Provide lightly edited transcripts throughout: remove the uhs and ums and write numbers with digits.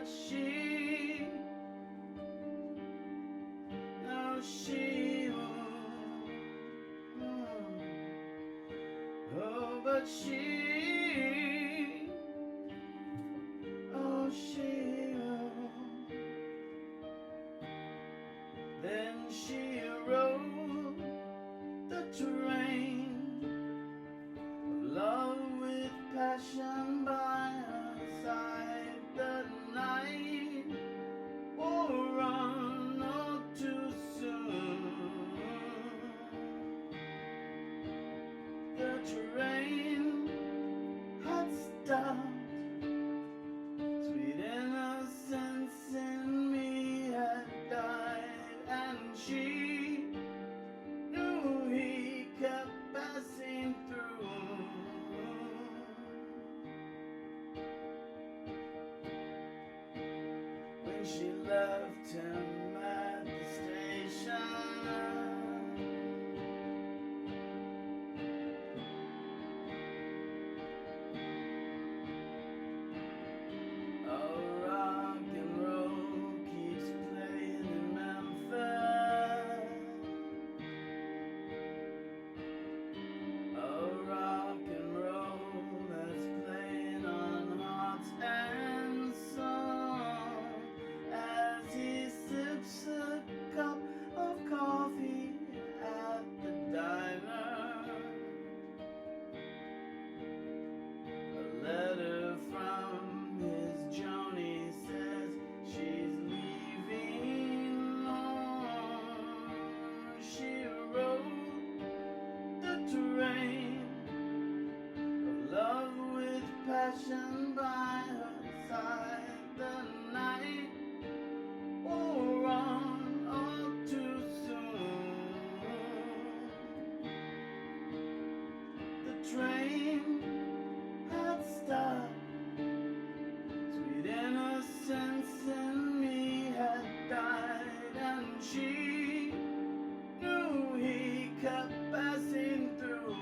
but she, no, she won't. Oh, but she, oh, she won't. Then she rode the train of love with passion by her side. The night wore on all too soon. The train had stopped. Sweet innocence in me had died, and she knew he kept passing through. When she left him at the station, oh, rock and roll keeps playing in Memphis. Oh, rock and roll that's playing on hearts and songs as he sips a cup of coffee at the diner. A letter from his Joni says she's leaving home. She rode the train of love with passion by her side. The night wore on all too soon. The train had stopped. Sweet innocence in me had died, and she knew he kept passing through.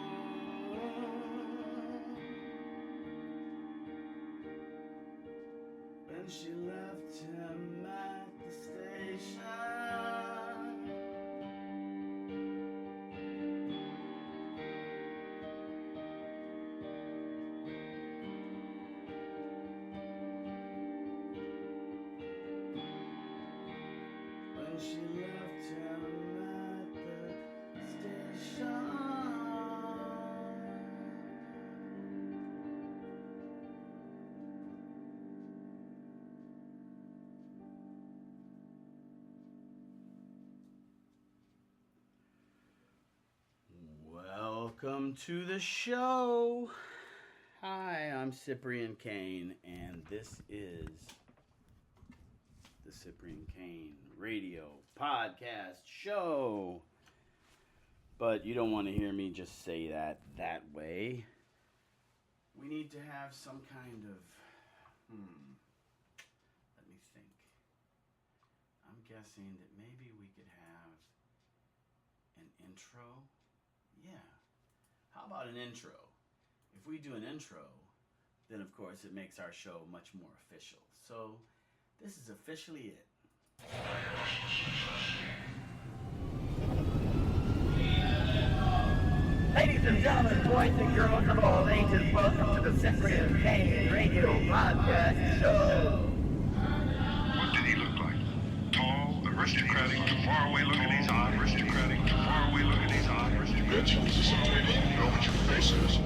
When she left him at the station, when she left him at the station. Welcome to the show. Hi, I'm Cyprian Kane, and this is the Cyprian Kane Radio Podcast Show. But you don't want to hear me just say that way. We need to have some kind of, let me think. I'm guessing that maybe we could have an intro. Yeah. How about an intro? If we do an intro, then of course it makes our show much more official. So this is officially it. Ladies and gentlemen, boys and girls of all ages, welcome to the Cyprian Kane Radio Podcast Show. What did he look like? Tall, aristocratic, far away look at his eyes, aristocratic, far away look at his eyes, aristocratic. Bitch, this is something you know what your face is.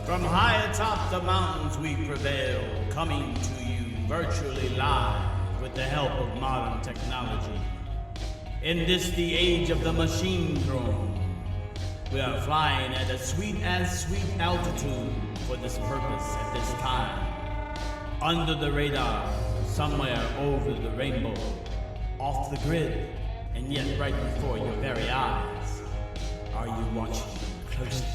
From high atop the mountains we prevail, coming to you virtually live with the help of modern technology. In this, the age of the machine drone, we are flying at a sweet altitude for this purpose at this time. Under the radar, somewhere over the rainbow, off the grid, and yet right before your very eyes. Are you watching closely?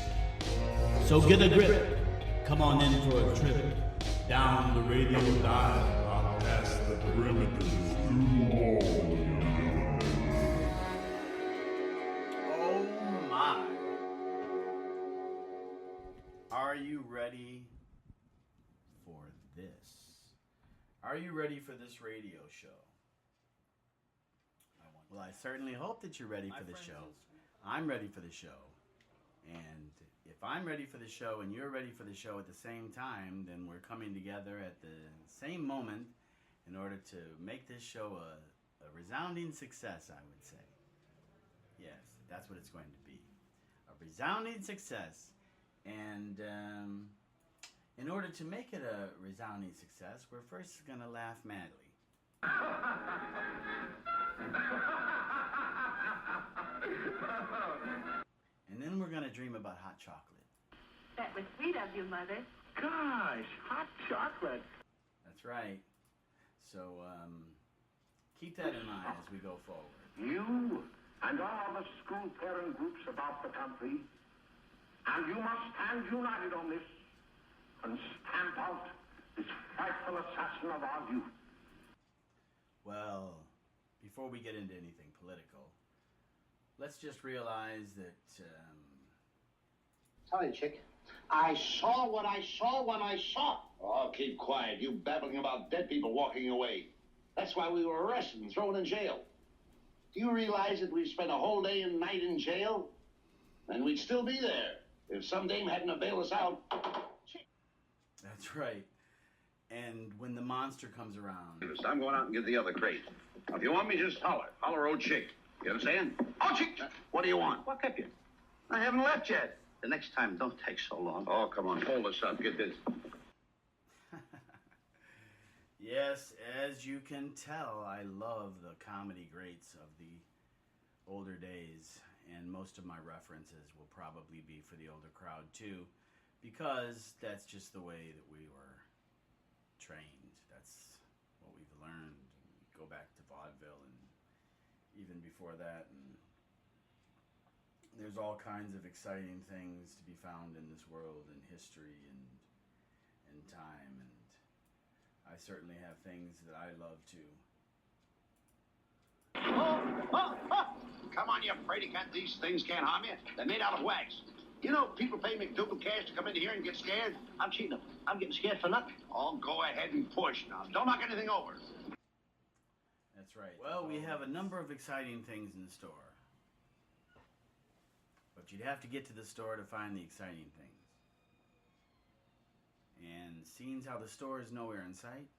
So get a grip, come on in for a trip down the radio dial, Past the perimeters through Are you ready for this radio show? Well, I certainly hope that you're ready for the show. I'm ready for the show. And if I'm ready for the show and you're ready for the show at the same time, then we're coming together at the same moment in order to make this show a resounding success, I would say. Yes, that's what it's going to be. A resounding success. And in order to make it a resounding success, we're first going to laugh madly. And then we're going to dream about hot chocolate. That was sweet of you, Mother. Gosh, hot chocolate. That's right. So keep that in mind as we go forward. You and all the school parent groups about the country, and you must stand united on this and stamp out this frightful assassin of our youth. Well, before we get into anything political, let's just realize that... Sorry, chick. I saw what I saw when I saw. Oh, keep quiet. You babbling about dead people walking away. That's why we were arrested and thrown in jail. Do you realize that we've spent a whole day and night in jail? And we'd still be there if some dame hadn't bailed us out. That's right. And when the monster comes around... I'm going out and get the other crate. Now, if you want me, just holler. Holler, old chick. You understand? Oh, chick! What do you want? What kept you? I haven't left yet. The next time, don't take so long. Oh, come on. Hold us up. Get this. Yes, as you can tell, I love the comedy greats of the older days. And most of my references will probably be for the older crowd, too. Because that's just the way that we were trained. That's what we've learned. We go back to vaudeville and even before that, and there's all kinds of exciting things to be found in this world, and history and time, and I certainly have things that I love too. Come on, you fraidy cat. These things can't harm you. They're made out of wax. You know, people pay McDougal cash to come in here and get scared. I'm cheating them. I'm getting scared for nothing. Oh, go ahead and push now. Don't knock anything over. That's right. Well, we have a number of exciting things in store. But you'd have to get to the store to find the exciting things. And seeing how the store is nowhere in sight,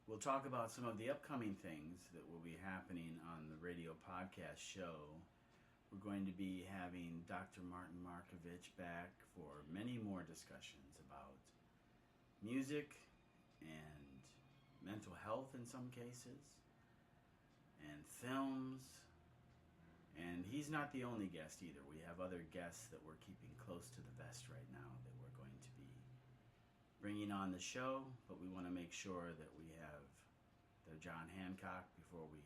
we'll talk about some of the upcoming things that will be happening on the radio podcast show. We're going to be having Dr. Martin Markovich back for many more discussions about music and mental health in some cases, and films. And he's not the only guest either. We have other guests that we're keeping close to the vest right now that we're going to be bringing on the show, but we want to make sure that we have their John Hancock before we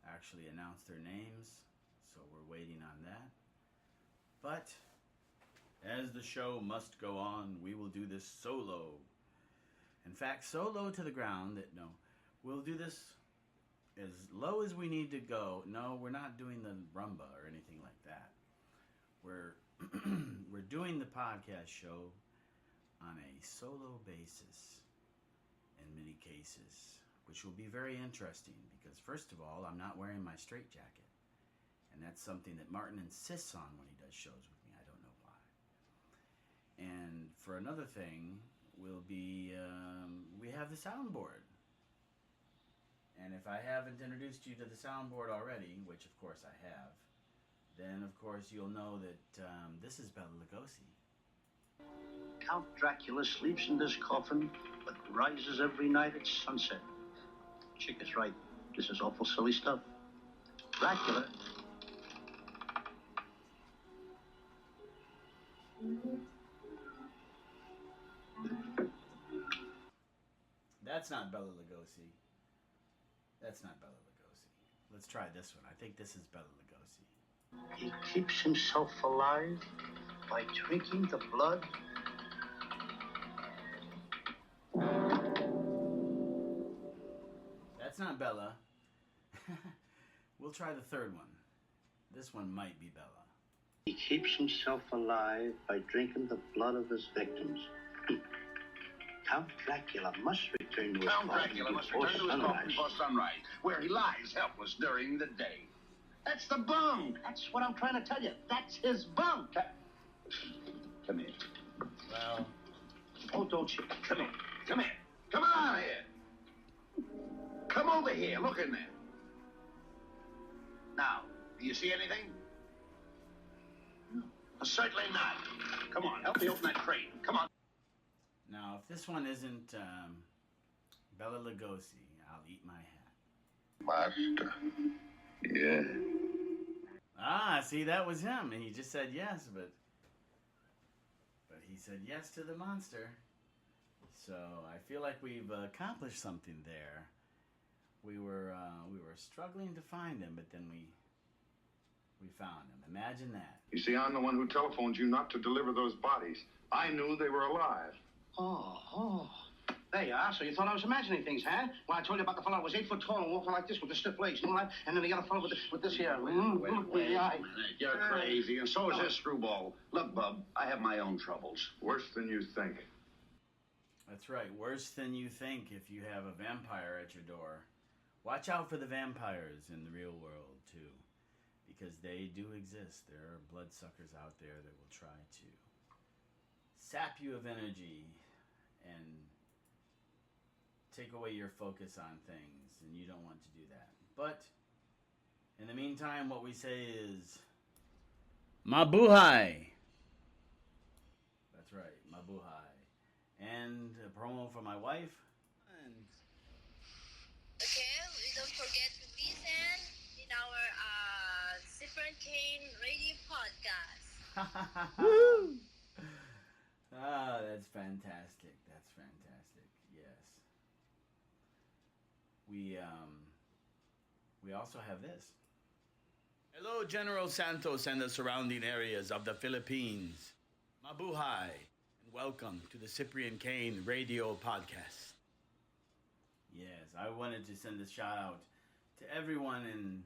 actually announce their names. So we're waiting on that. But as the show must go on, we will do this solo. In fact, so low to the ground that we'll do this as low as we need to go. No, we're not doing the rumba or anything like that. We're we're doing the podcast show on a solo basis in many cases, which will be very interesting because first of all, I'm not wearing my straitjacket. And that's something that Martin insists on when he does shows with me. I don't know why. And for another thing, we'll be we have the soundboard. And if I haven't introduced you to the soundboard already, which of course I have, then of course you'll know that this is Bela Lugosi. Count Dracula sleeps in this coffin, but rises every night at sunset. Chick is right. This is awful silly stuff. Dracula... That's not Bela Lugosi. That's not Bela Lugosi. Let's try this one. I think this is Bela Lugosi. He keeps himself alive by drinking the blood. That's not Bela. We'll try the third one. This one might be Bela. He keeps himself alive by drinking the blood of his victims. Count Dracula must return to his Count coffin Dracula must before return to his coffin sunrise. before sunrise, where he lies helpless during the day. That's the bunk. That's what I'm trying to tell you. That's his bunk. Come here. Well, Oh, don't you? Come here. Come here. Come on here. Come over here. Look in there. Now, do you see anything? No. Certainly not. Come on, help me open that crate. Come on. now if this one isn't Bela Lugosi, I'll eat my hat. Master. Yeah. Ah, see, that was him, and he just said yes, but he said yes to the monster. So I feel like we've accomplished something there. We were struggling to find him, but then we found him. Imagine that. You see, I'm the one who telephoned you not to deliver those bodies. I knew they were alive. Oh. There you are. So you thought I was imagining things, huh? Well, I told you about the fellow who was 8 foot tall and walking like this with the stiff legs, you know that? And then the other fellow with this here. Wait a minute. You're crazy, and so is this screwball. Look, Bub, I have my own troubles. Worse than you think. That's right. Worse than you think if you have a vampire at your door. Watch out for the vampires in the real world, too. Because they do exist. There are bloodsuckers out there that will try to sap you of energy and take away your focus on things. And you don't want to do that. But in the meantime, what we say is Mabuhay. That's right. Mabuhay. And a promo for my wife. And Okay, don't forget to listen in our Zipper and Kane radio podcast. Woo! Ah, that's fantastic. That's fantastic. Yes. We also have this. Hello, General Santos and the surrounding areas of the Philippines. Mabuhay, and welcome to the Cyprian Kane radio podcast. Yes, I wanted to send a shout out to everyone in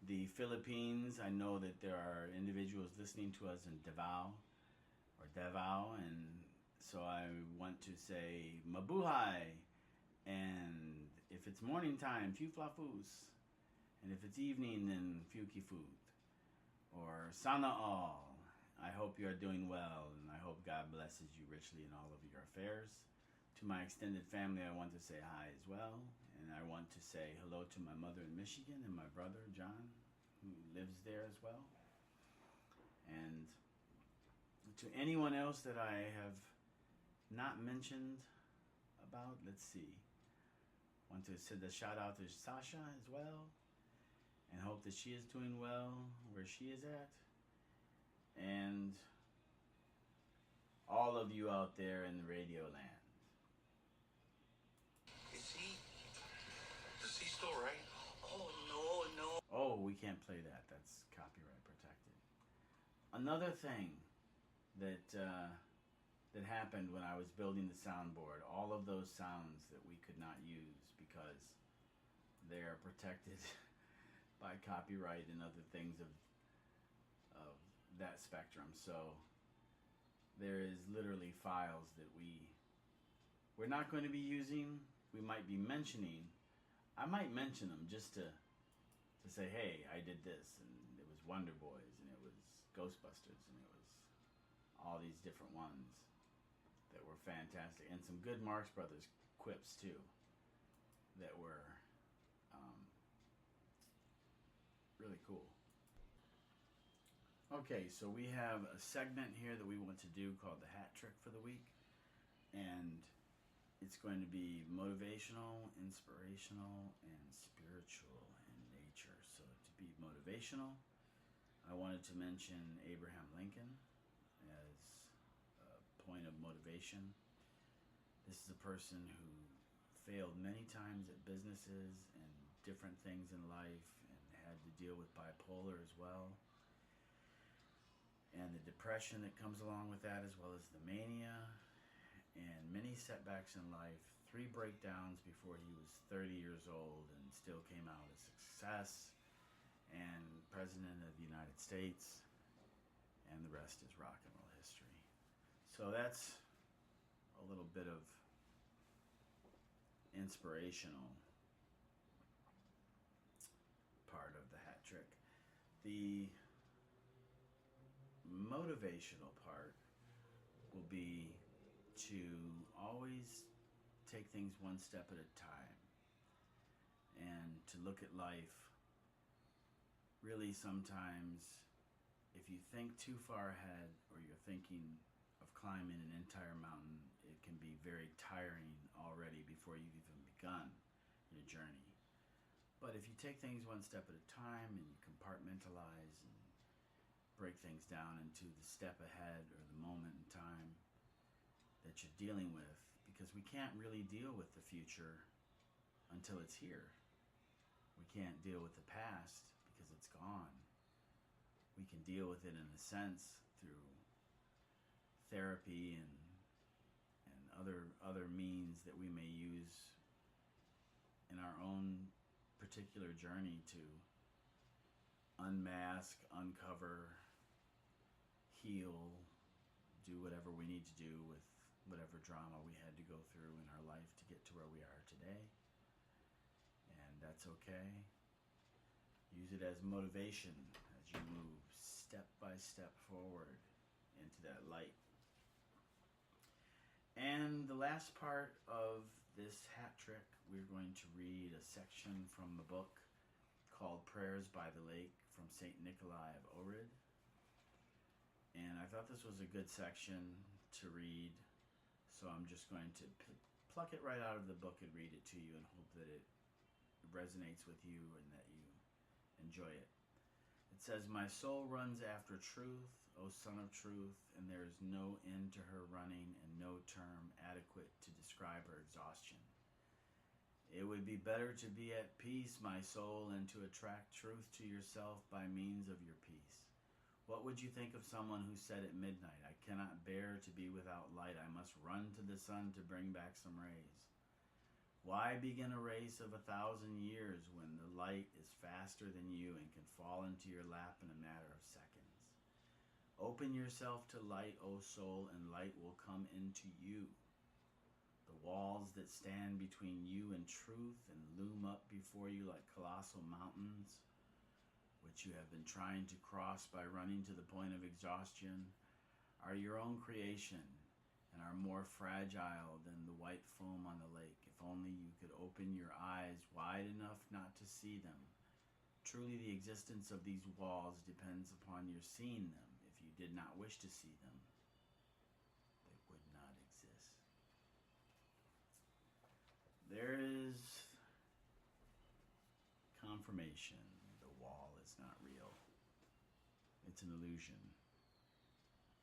the Philippines. I know that there are individuals listening to us in Davao, and so I want to say Mabuhay, and if it's morning time, Few Flafus, and if it's evening, then Few Kifut, or Sana All. I hope you are doing well, and I hope God blesses you richly in all of your affairs. To my extended family, I want to say hi as well, and I want to say hello to my mother in Michigan and my brother, John, who lives there as well. And to anyone else that I have not mentioned about, let's see. I want to send a shout out to Sasha as well, and hope that she is doing well where she is at. And all of you out there in the radio land. Is he still right? Oh, no. Oh, we can't play that. That's copyright protected. Another thing that happened when I was building the soundboard, all of those sounds that we could not use because they are protected by copyright and other things of that spectrum. So there is literally files that we're not going to be using. We might be mentioning. I might mention them just to say, hey, I did this, and it was Wonder Boys, and it was Ghostbusters, and it was all these different ones that were fantastic, and some good Marx Brothers quips too that were really cool. Okay, so we have a segment here that we want to do called the Hat Trick for the week, and it's going to be motivational, inspirational, and spiritual in nature. So to be motivational, I wanted to mention Abraham Lincoln as a point of motivation. This is a person who failed many times at businesses and different things in life, and had to deal with bipolar as well, and the depression that comes along with that, as well as the mania, and many setbacks in life. 3 breakdowns before he was 30 years old, and still came out a success, and President of the United States, and the rest is rock and roll history. So that's a little bit of inspirational part of the hat trick. The motivational part will be to always take things one step at a time and to look at life. Really, sometimes if you think too far ahead or you're thinking of climbing an entire mountain, it can be very tiring already before you've even begun your journey. But if you take things one step at a time and you compartmentalize and break things down into the step ahead or the moment in time that you're dealing with, because we can't really deal with the future until it's here. We can't deal with the past because it's gone. We can deal with it in a sense through therapy and other means that we may use in our own particular journey to unmask, uncover, heal, do whatever we need to do with whatever drama we had to go through in our life to get to where we are today. And that's okay. Use it as motivation as you move step by step forward into that light. And the last part of this hat trick, we're going to read a section from the book called Prayers by the Lake from St. Nikolai of Ohrid. And I thought this was a good section to read, so I'm just going to pluck it right out of the book and read it to you and hope that it resonates with you and that you enjoy it. It says, "My soul runs after truth, O Son of Truth, and there is no end to her running and no term adequate to describe her exhaustion. It would be better to be at peace, my soul, and to attract truth to yourself by means of your peace. What would you think of someone who said at midnight, 'I cannot bear to be without light. I must run to the sun to bring back some rays'? Why begin a race of 1,000 years when the light is faster than you and can fall into your lap in a matter of seconds? Open yourself to light, O soul, and light will come into you. The walls that stand between you and truth and loom up before you like colossal mountains, which you have been trying to cross by running to the point of exhaustion, are your own creation and are more fragile than the white foam on the lake. If only you could open your eyes wide enough not to see them. Truly the existence of these walls depends upon your seeing them. If you did not wish to see them, they would not exist." There is confirmation the wall is not real. It's an illusion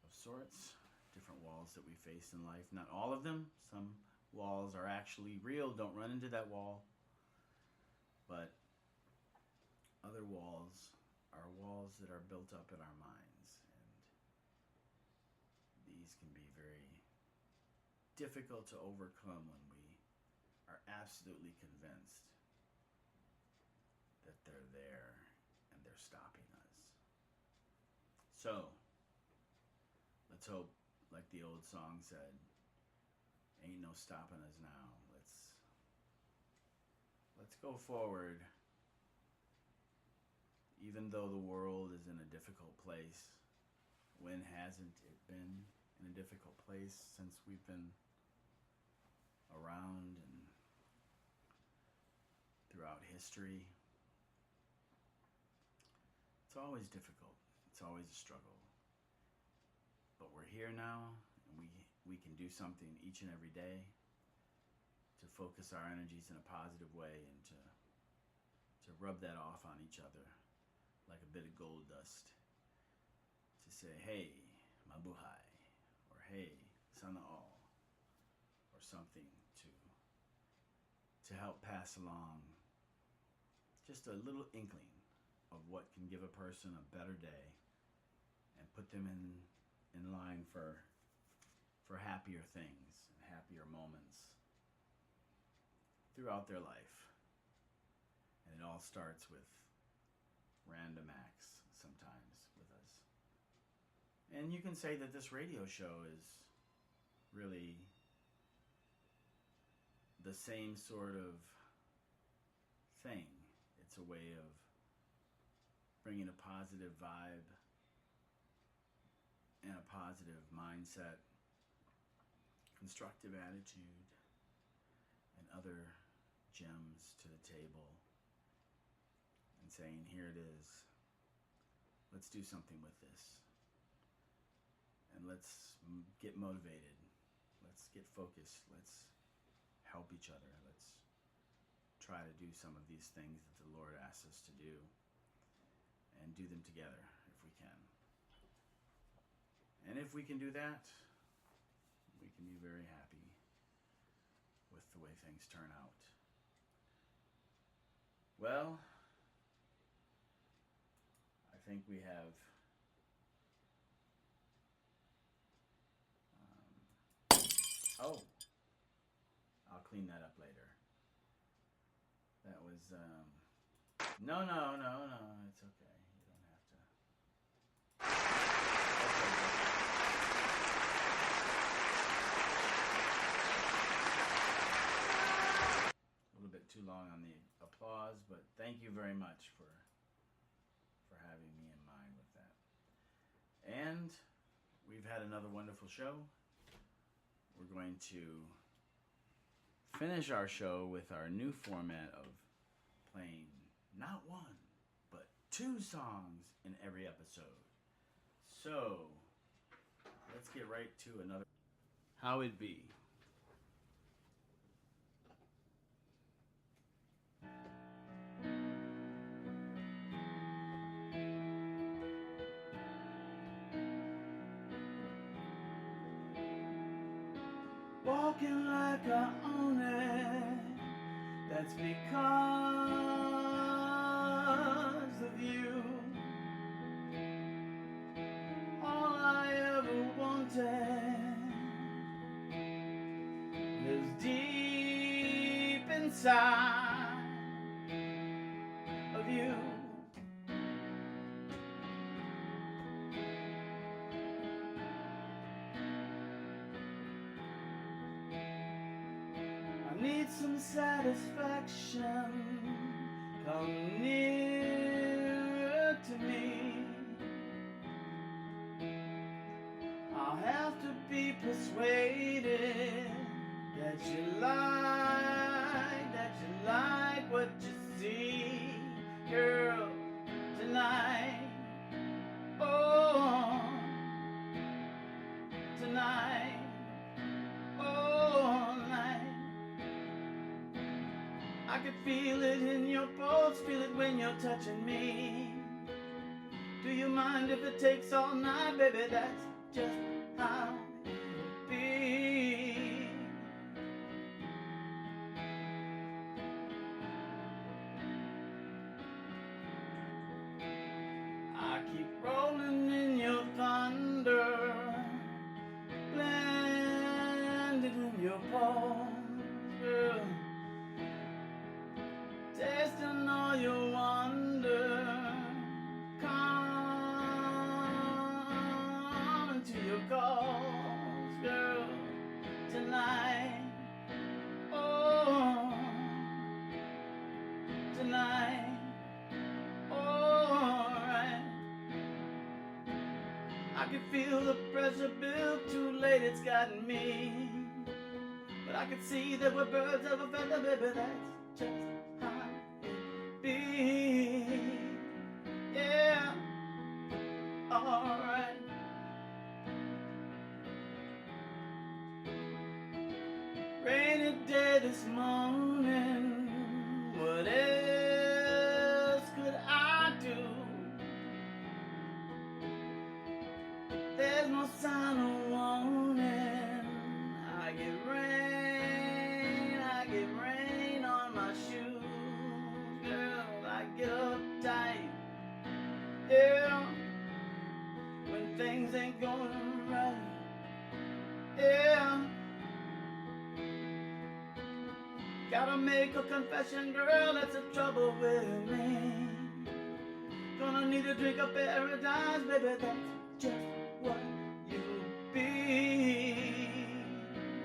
of sorts. Different walls that we face in life. Not all of them. Some walls are actually real. Don't run into that wall. But other walls are walls that are built up in our minds. And these can be very difficult to overcome when we are absolutely convinced that they're there and they're stopping us. So, let's hope, like the old song said, ain't no stopping us now. Let's go forward. Even though the world is in a difficult place, when hasn't it been in a difficult place since we've been around and throughout history? It's always difficult. It's always a struggle. But we're here now, and we can do something each and every day to focus our energies in a positive way and to rub that off on each other like a bit of gold dust. To say, hey, mabuhay, or hey, sana all, or something to help pass along just a little inkling of what can give a person a better day and put them in line for happier things and happier moments throughout their life. And it all starts with random acts sometimes with us. And you can say that this radio show is really the same sort of thing. It's a way of bringing a positive vibe and a positive mindset, constructive attitude, and other gems to the table, and saying, here it is, let's do something with this, and let's get motivated, let's get focused, let's help each other, let's try to do some of these things that the Lord asks us to do, and do them together if we can. And if we can do that, we can be very happy with the way things turn out. Well, I think we have oh, I'll clean that up later. That was no, it's okay. You don't have to. A little bit too long on the applause, but thank you very much for having me in mind with that. And we've had another wonderful show. We're going to finish our show with our new format of playing not one, but 2 songs in every episode. So, let's get right to another. How it be. Walking like I own it, that's because of you. All I ever wanted is deep inside of you. I need some satisfaction, come nearer to me. I'll have to be persuaded that you like what you see, girl, tonight. Oh, tonight. Oh, night. I could feel it in your pulse, feel it when you're touching me. Do you mind if it takes all night, baby? That's just how it be. I keep rolling in your thunder, landed in your palms, girl, tasting all your wonder, coming to your calls, girl, tonight. Oh, tonight. Alright. I can feel the pressure build, too late it's gotten me. But I can see that we're birds of a feather, baby, that's just how it be. Yeah, alright. Rainy day this morning, what else could I do? There's no sign of warning. I get rain on my shoes. Girl, I get uptight, yeah, when things ain't going right, yeah. Gotta make a confession, girl, that's the trouble with me. Gonna need a drink of paradise, baby, that's just what you be.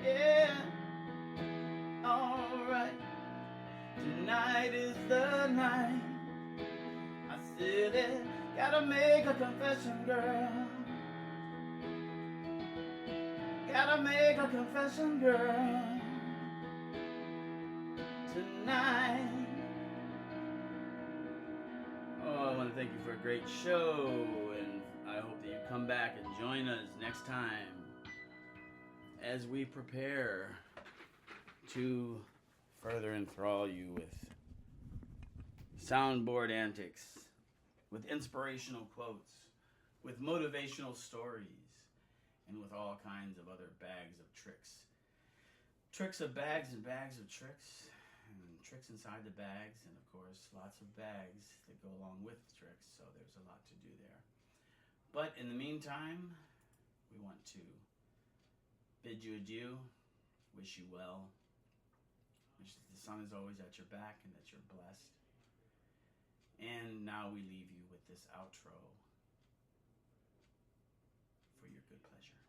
Yeah, alright. Tonight is the night. I said it, gotta make a confession, girl. Gotta make a confession, girl. Tonight. Oh, I want to thank you for a great show, and I hope that you come back and join us next time as we prepare to further enthrall you with soundboard antics, with inspirational quotes, with motivational stories, and with all kinds of other bags of tricks. Tricks of bags and bags of tricks, and tricks inside the bags, and of course, lots of bags that go along with tricks, so there's a lot to do there. But in the meantime, we want to bid you adieu, wish you well, wish that the sun is always at your back and that you're blessed. And now we leave you with this outro for your good pleasure.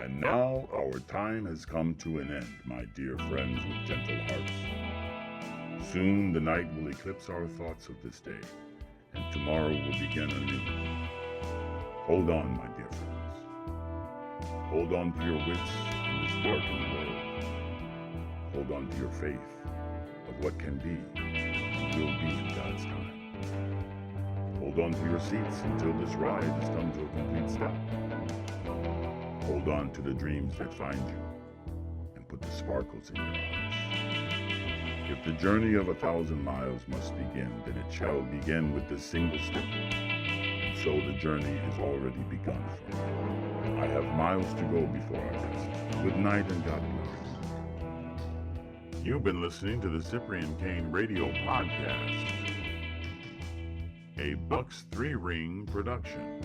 And now our time has come to an end, my dear friends with gentle hearts. Soon the night will eclipse our thoughts of this day, and tomorrow will begin anew. Hold on, my dear friends. Hold on to your wits in this darkened world. Hold on to your faith of what can be and will be in God's time. Hold on to your seats until this ride has come to a complete stop. Hold on to the dreams that find you and put the sparkles in your eyes. If the journey of 1,000 miles must begin, then it shall begin with this single step. And so the journey is already begun for me. I have miles to go before I rest. Good night and God bless. You've been listening to the Cyprian Kane Radio Podcast, a Bucks 3 Ring production.